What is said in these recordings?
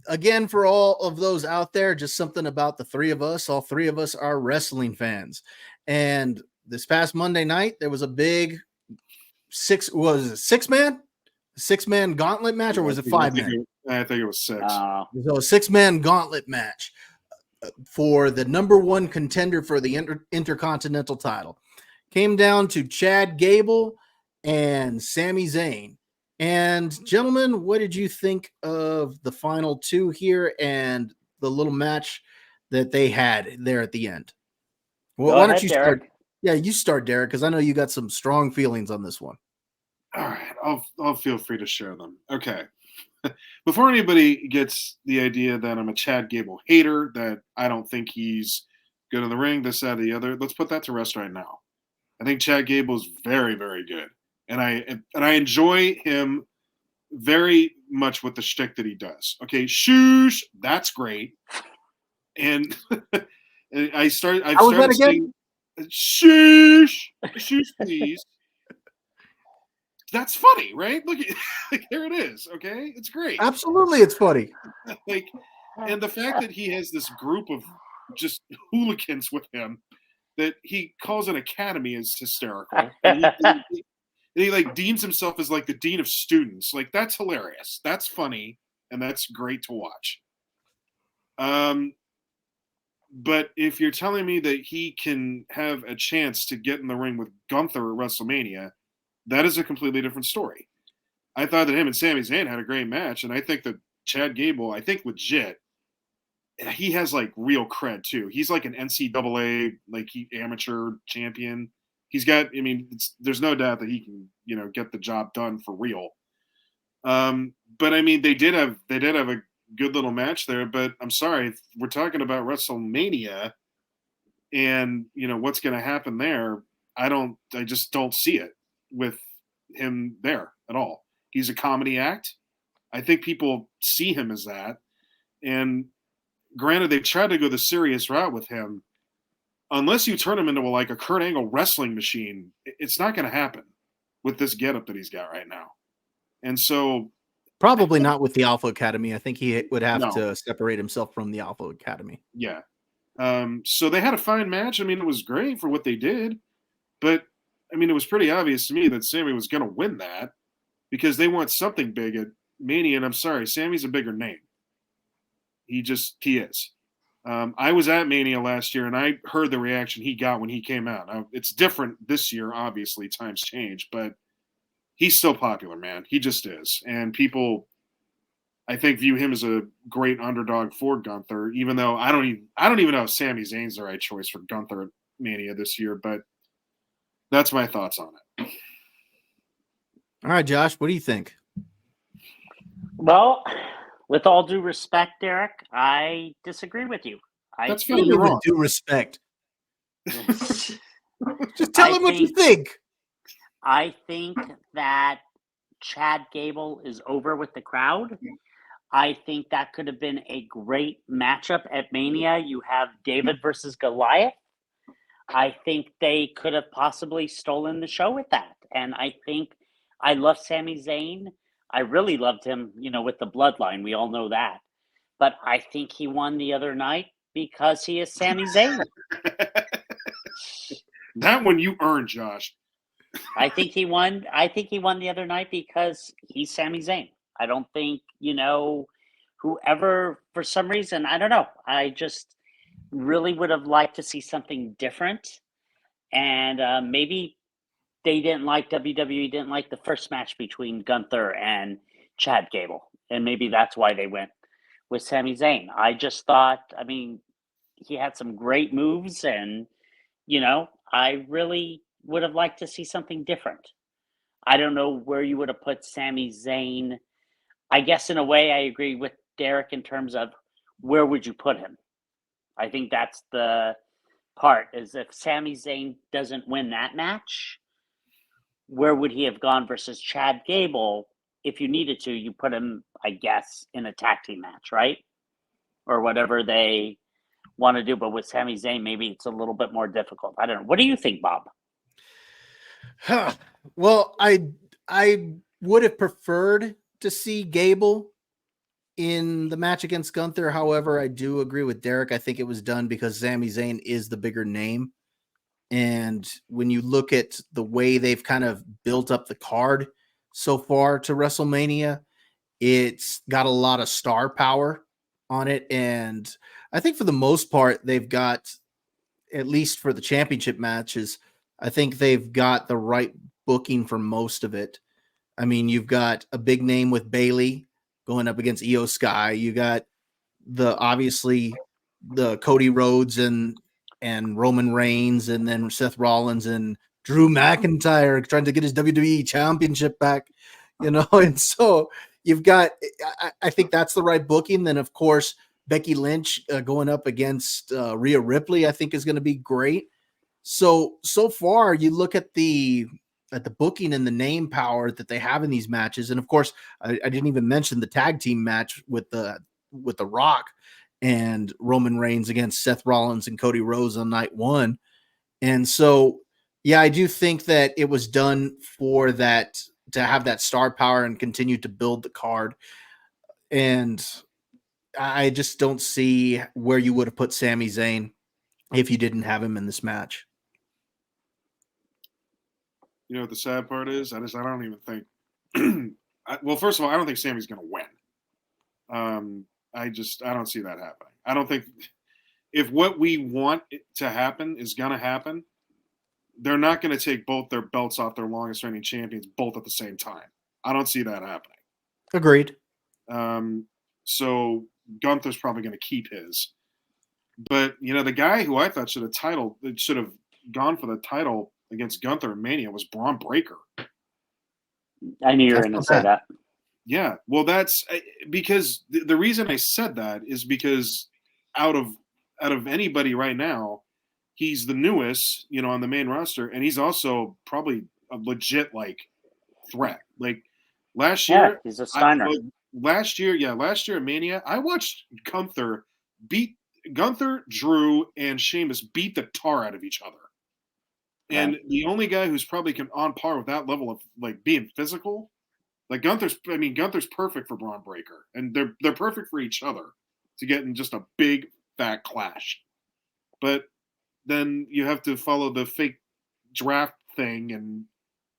again, for all of those out there, just something about the three of us. All three of us are wrestling fans. And this past Monday night, there was a big six man gauntlet match, or was it 5 man? I think it was 6. So a 6-man gauntlet match for the number one contender for the Intercontinental title. Came down to Chad Gable and Sami Zayn. And gentlemen, what did you think of the final two here and the little match that they had there at the end? Well, why don't you start? Yeah, you start, Derek, because I know you got some strong feelings on this one. All right, I'll feel free to share them. Okay. Before anybody gets the idea that I'm a Chad Gable hater, that I don't think he's good in the ring, this, that, or the other, let's put that to rest right now. I think Chad Gable is very, very good, and I enjoy him very much with the shtick that he does. Okay, shoosh, that's great. And I've started saying, shoosh, please. That's funny, right? Look, here it is. Okay, it's great. Absolutely, it's funny. And the fact that he has this group of just hooligans with him that he calls an academy is hysterical. And he like deems himself as like the dean of students. Like, that's hilarious. That's funny, and that's great to watch. But if you're telling me that he can have a chance to get in the ring with Gunther at WrestleMania, that is a completely different story. I thought that him and Sami Zayn had a great match, and I think that Chad Gable, I think legit, he has like real cred too. He's like an NCAA amateur champion. He's got. I mean, there's no doubt that he can get the job done for real. But I mean, they did have a good little match there. But I'm sorry, we're talking about WrestleMania, and what's going to happen there. I just don't see it with him there at all. He's a comedy act. I think people see him as that. And granted, they've tried to go the serious route with him. Unless you turn him into like a Kurt Angle wrestling machine, it's not going to happen with this getup that he's got right now. And so probably not with the Alpha Academy. I think he would have to separate himself from the Alpha Academy. Yeah. So they had a fine match. I mean, it was great for what they did, but I mean, it was pretty obvious to me that Sami was going to win that because they want something big at Mania. And I'm sorry, Sami's a bigger name. He is. I was at Mania last year, and I heard the reaction he got when he came out. Now, it's different this year, obviously. Times change, but he's still popular, man. He just is. And people, I think, view him as a great underdog for Gunther, even though I don't even know if Sami Zayn's the right choice for Gunther at Mania this year, but that's my thoughts on it. All right, Josh, what do you think? Well, with all due respect, Derek, I disagree with you. That's fine. You're wrong. Due respect. Just tell him what you think. I think that Chad Gable is over with the crowd. I think that could have been a great matchup at Mania. You have David versus Goliath. I think they could have possibly stolen the show with that. And I love Sami Zayn. I really loved him, with the bloodline. We all know that. But I think he won the other night because he is Sami Zayn. That one you earned, Josh. I think he won the other night because he's Sami Zayn. I don't think, whoever, for some reason, I don't know. I just really would have liked to see something different. And maybe they didn't like WWE, didn't like the first match between Gunther and Chad Gable. And maybe that's why they went with Sami Zayn. I just thought, he had some great moves and, I really would have liked to see something different. I don't know where you would have put Sami Zayn. I guess in a way I agree with Derek in terms of where would you put him? I think that's the part, is if Sami Zayn doesn't win that match, where would he have gone versus Chad Gable? If you needed to, you put him, I guess, in a tag team match, right? Or whatever they want to do. But with Sami Zayn, maybe it's a little bit more difficult. I don't know. What do you think, Bob? Well, I would have preferred to see Gable In the match against Gunther, however, I do agree with Derek. I think it was done because Sami Zayn is the bigger name. And when you look at the way they've kind of built up the card so far to WrestleMania, it's got a lot of star power on it. And I think for the most part, they've got, at least for the championship matches, I think they've got the right booking for most of it. I mean, you've got a big name with Bayley going up against Io Sky. You got obviously the Cody Rhodes and Roman Reigns, and then Seth Rollins and Drew McIntyre trying to get his WWE championship back, and so you've got, I think that's the right booking. Then of course, Becky Lynch going up against Rhea Ripley, I think is going to be great. So far you look at the booking and the name power that they have in these matches. And of course, I didn't even mention the tag team match with the Rock and Roman Reigns against Seth Rollins and Cody Rhodes on night one. And so, yeah, I do think that it was done for that, to have that star power and continue to build the card. And I just don't see where you would have put Sami Zayn if you didn't have him in this match. You know what the sad part is? I don't even think. Well, first of all, I don't think Sami's going to win. I don't see that happening. I don't think, if what we want to happen is going to happen, they're not going to take both their belts off their longest reigning champions both at the same time. I don't see that happening. Agreed. So Gunther's probably going to keep his. But, the guy who I thought should have gone for the title against Gunther in Mania was Braun Breaker. I knew you were going to say that. Yeah, well, that's because the reason I said that is because out of anybody right now, he's the newest, on the main roster, and he's also probably a legit threat. Like last year, he's a Steiner. Last year at Mania, I watched Gunther, Drew, and Sheamus beat the tar out of each other. And the only guy who's probably on par with that level of being physical, Gunther's perfect for Braun Breaker, and they're perfect for each other to get in just a big fat clash. But then you have to follow the fake draft thing and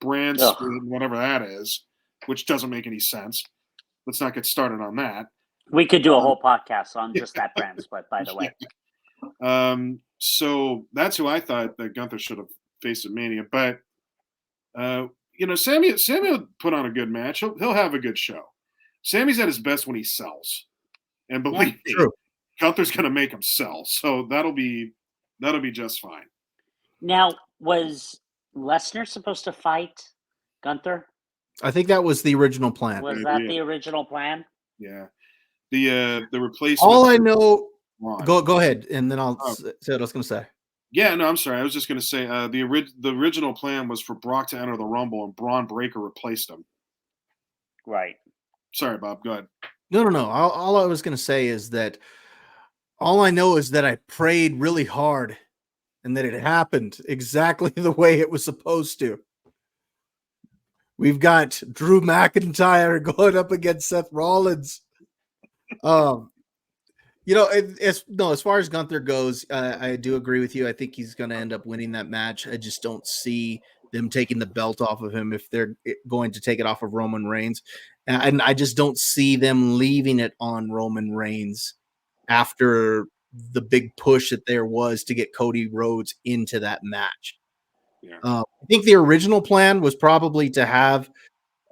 brand split, whatever that is, which doesn't make any sense. Let's not get started on that. We could do a whole podcast on just that brand split, by the way. So that's who I thought that Gunther should have faced at Mania. But, Sami will put on a good match. He'll have a good show. Sami's at his best when he sells. And believe me, true. Gunther's going to make him sell. So that'll be just fine. Now, was Lesnar supposed to fight Gunther? I think that was the original plan. Was that the original plan? Yeah. The replacement. All I know. Go ahead, and then I'll say what I was going to say. Yeah, no, I'm sorry. I was just going to say the original plan was for Brock to enter the Rumble, and Braun Breaker replaced him. Right. Sorry, Bob. Go ahead. No. All I was going to say is that all I know is that I prayed really hard, and that it happened exactly the way it was supposed to. We've got Drew McIntyre going up against Seth Rollins. As far as Gunther goes, I do agree with you. I think he's going to end up winning that match. I just don't see them taking the belt off of him if they're going to take it off of Roman Reigns. And I just don't see them leaving it on Roman Reigns after the big push that there was to get Cody Rhodes into that match. Yeah. I think the original plan was probably to have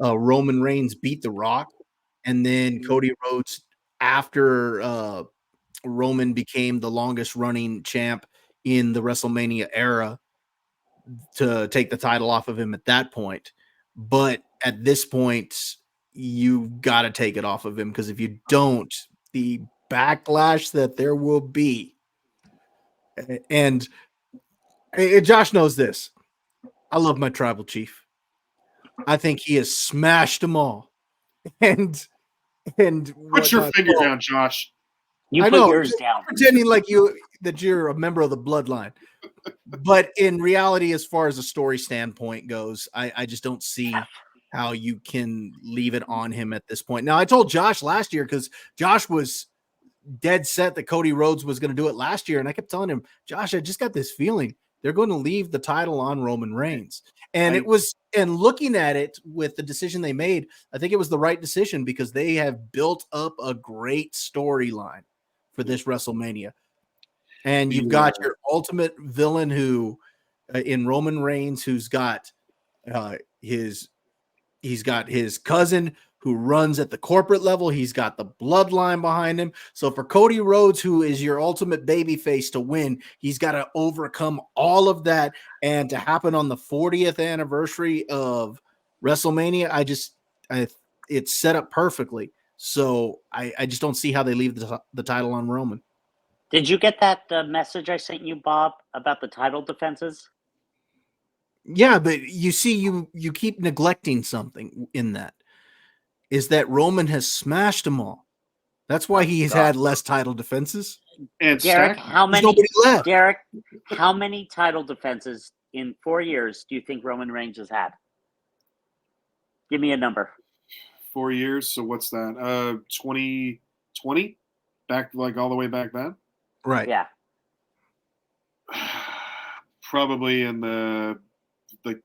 Roman Reigns beat The Rock, and then Cody Rhodes, after Roman became the longest running champ in the WrestleMania era, to take the title off of him at that point. But at this point, you've got to take it off of him, because if you don't, the backlash that there will be. And Josh knows this. I love my tribal chief. I think he has smashed them all. And put your finger down, Josh. You put yours down. Pretending like that you're a member of the bloodline. But in reality, as far as a story standpoint goes, I just don't see how you can leave it on him at this point. Now, I told Josh last year because Josh was dead set that Cody Rhodes was going to do it last year, and I kept telling him, Josh, I just got this feeling they're going to leave the title on Roman Reigns. And and looking at it with the decision they made, I think it was the right decision because they have built up a great storyline for this WrestleMania. And you've got your ultimate villain who in Roman Reigns, who's got he's got his cousin who runs at the corporate level. He's got the bloodline behind him. So for Cody Rhodes, who is your ultimate babyface to win, he's got to overcome all of that. And to happen on the 40th anniversary of WrestleMania, it's set up perfectly. So I just don't see how they leave the title on Roman. Did you get that message I sent you, Bob, about the title defenses? Yeah, but you see, you keep neglecting something in that. Is that Roman has smashed them all. That's why he's had less title defenses. And Derek, how many? Nobody left. Derek, how many title defenses in 4 years do you think Roman Reigns has had? Give me a number. 4 years. So what's that? 2020? Back like all the way back then? Right. Yeah. Probably in the like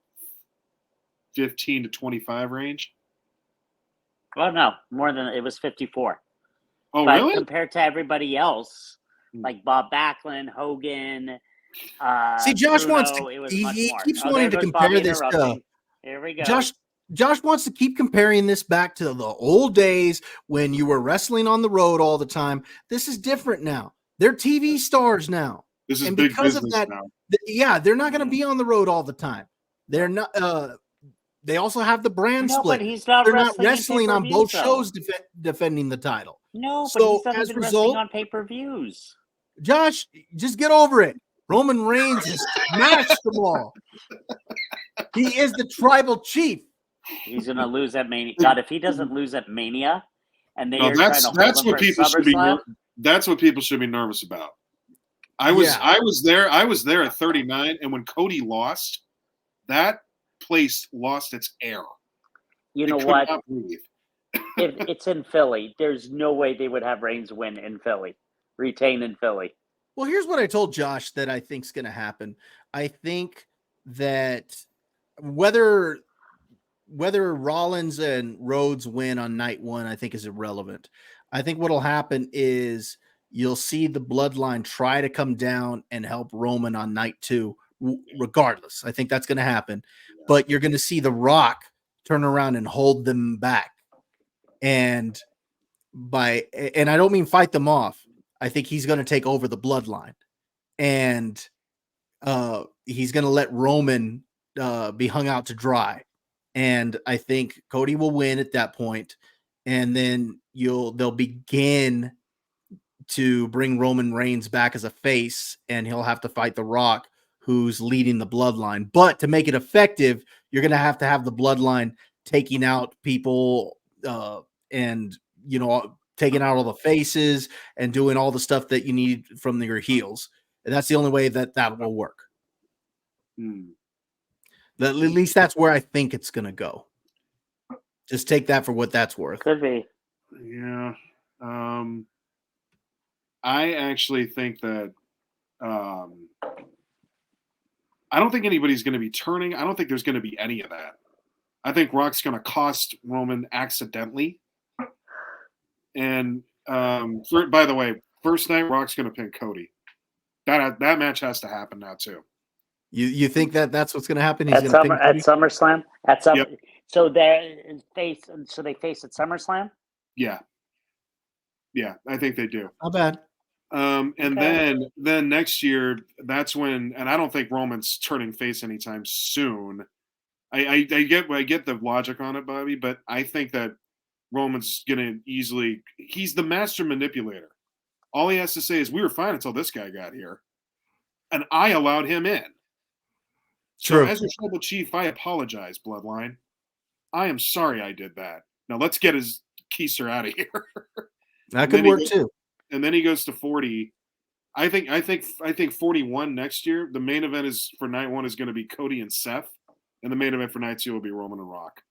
15 to 25 range. Well, no, more than it was 54. Oh, but really? Compared to everybody else, like Bob Backlund, Hogan, see, Josh Bruno, wants to. it was He much more. keeps wanting to compare this to. Here we go. Josh wants to keep comparing this back to the old days when you were wrestling on the road all the time. This is different now. They're TV stars now. This is and big because business of that, now. They're not going to be on the road all the time. They're not. They also have the brand split. But he's not. They're not wrestling on both though. shows defending the title. No, so but he's not as even result, wrestling on pay-per-views. Josh, just get over it. Roman Reigns has smashed them all. He is the tribal chief. He's going to lose at Mania. God, if he doesn't lose at Mania, and that's what people should be. That's what people should be nervous about. I was there at 39, and when Cody lost, that place lost its air. You know what? If it's in Philly, there's no way they would have Reigns win in Philly, retain in Philly. Well, here's what I told Josh that I think is going to happen. I think that whether Rollins and Rhodes win on night one, I think is irrelevant. I think what'll happen is you'll see the bloodline try to come down and help Roman on night two, regardless. I think that's going to happen. But you're going to see The Rock turn around and hold them back. And I don't mean fight them off. I think he's going to take over the bloodline. And he's going to let Roman be hung out to dry. And I think Cody will win at that point. And then they'll begin to bring Roman Reigns back as a face, and he'll have to fight The Rock, who's leading the bloodline. But to make it effective, you're going to have the bloodline taking out people and, taking out all the faces and doing all the stuff that you need from your heels. And that's the only way that will work. At least that's where I think it's going to go. Just take that for what that's worth. Could be. Yeah. I actually think that I don't think anybody's going to be turning. I don't think there's going to be any of that. I think Rock's going to cost Roman accidentally. And by the way, first night Rock's going to pin Cody. That match has to happen now too. You think that's what's going to happen? He's at SummerSlam. Yep. So they face at SummerSlam. Yeah, I think they do. Not bad. And then next year, that's when, and I don't think Roman's turning face anytime soon. I get the logic on it, Bobby, but I think that Roman's gonna he's the master manipulator. All he has to say is, "We were fine until this guy got here, and I allowed him in." True. So as your tribal chief, I apologize, Bloodline. I am sorry I did that. Now let's get his keister out of here. That could work too. And then he goes to 40. I think 41 next year. The main event for night one is going to be Cody and Seth, and the main event for night two will be Roman and Rock.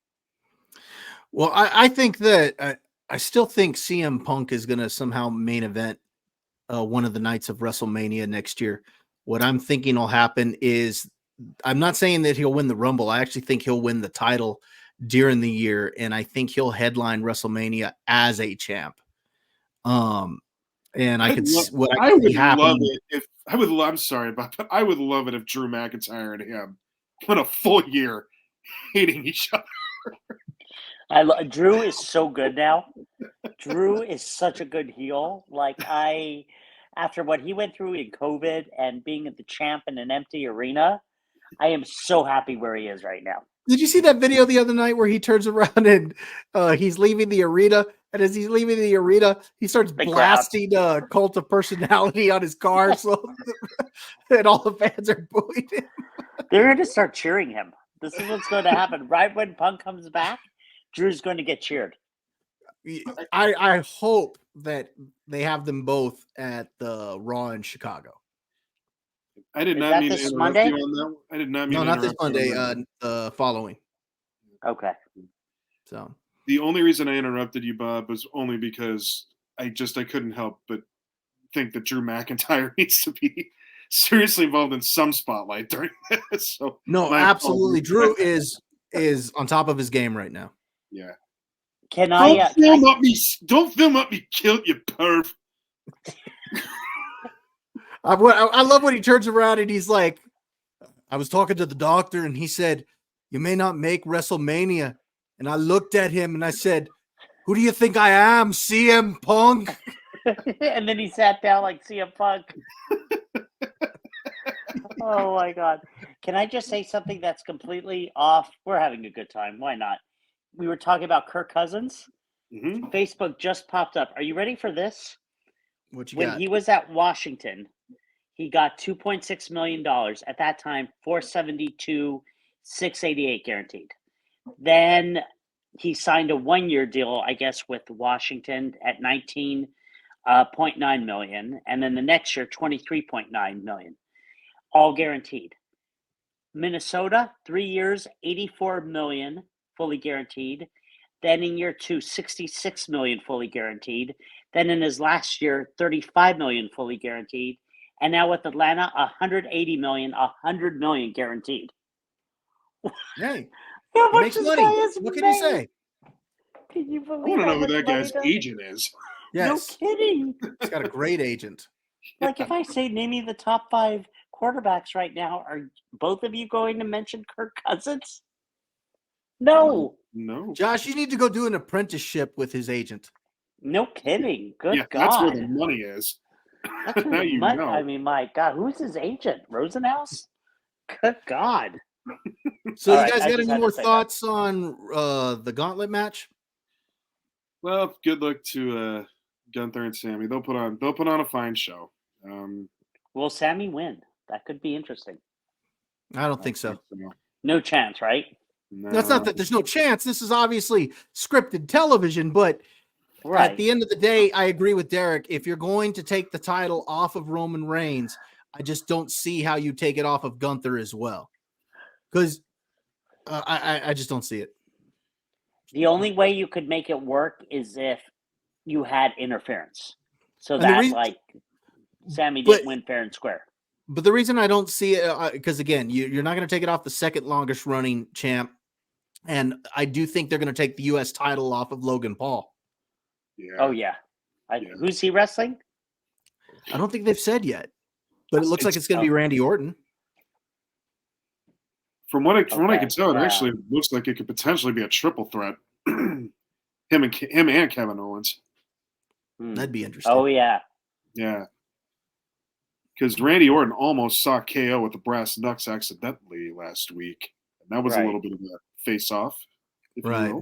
Well, I think that I still think CM Punk is going to somehow main event one of the nights of WrestleMania next year. What I'm thinking will happen is I'm not saying that he'll win the Rumble. I actually think he'll win the title during the year, and I think he'll headline WrestleMania as a champ. And I could what I I could see would love happening. it if I would. I'm sorry about that. I would love it if Drew McIntyre and him went a full year hating each other. Drew is so good now. Drew is such a good heel. After what he went through in COVID and being the champ in an empty arena, I am so happy where he is right now. Did you see that video the other night where he turns around and he's leaving the arena? And as he's leaving the arena, he starts blasting Cult of Personality on his car. And all the fans are booing him. They're going to start cheering him. This is what's going to happen. Right when Punk comes back, Drew's going to get cheered. I hope that they have them both at the Raw in Chicago. I did not mean to interrupt Monday? you on that. I did not mean no, to not this interrupt Monday. The following. Okay. So the only reason I interrupted you, Bob, was only because I couldn't help but think that Drew McIntyre needs to be seriously involved in some spotlight during this. So no, absolutely, Drew is on top of his game right now. Yeah. Don't film up me, kill you, perv. I love when he turns around and he's like, I was talking to the doctor and he said, you may not make WrestleMania. And I looked at him and I said, who do you think I am, CM Punk? And then he sat down like CM Punk. Oh, my God. Can I just say something that's completely off? We're having a good time. Why not? We were talking about Kirk Cousins. Mm-hmm. Facebook just popped up. Are you ready for this? What you when got? he was at Washington, he got $2.6 million. At that time, $472,688 guaranteed. Then he signed a one-year deal, I guess, with Washington at $19.9 million. And then the next year, $23.9 million. All guaranteed. Minnesota, 3 years, $84 million fully guaranteed. Then in year 2, $66 million fully guaranteed. Then in his last year, $35 million fully guaranteed. And now with Atlanta, $180 million, $100 million guaranteed. Hey, how much makes money. What can you say? Can you believe? I want to know who that guy's agent is. Yes. No kidding. He's got a great agent. Like if I say name me the top 5 quarterbacks right now, are both of you going to mention Kirk Cousins? No. No. Josh, you need to go do an apprenticeship with his agent. No kidding. Good God. That's where the money is. That's where the money. I mean, my God, who's his agent? Rosenhaus? Good God. So you guys got any more thoughts on the Gauntlet match? Well, good luck to Gunther and Sammy. They'll put on a fine show. Will Sammy win? That could be interesting. I don't think so. No chance, right? No. That's not that there's no chance. This is obviously scripted television, but at the end of the day, I agree with Derek. If you're going to take the title off of Roman Reigns, I just don't see how you take it off of Gunther as well. Because I just don't see it. The only way you could make it work is if you had interference. So that Sammy didn't win fair and square. But the reason I don't see it, because again, you're not going to take it off the second longest running champ. And I do think they're going to take the U.S. title off of Logan Paul. Yeah. Oh, yeah. Who's he wrestling? I don't think they've said yet. But it looks like it's going to be Randy Orton. From what I can tell, it actually looks like it could potentially be a triple threat. him and Kevin Owens. That'd be interesting. Oh, yeah. Yeah. Because Randy Orton almost saw KO with the brass knucks accidentally last week. And that was a little bit of a face-off. Right.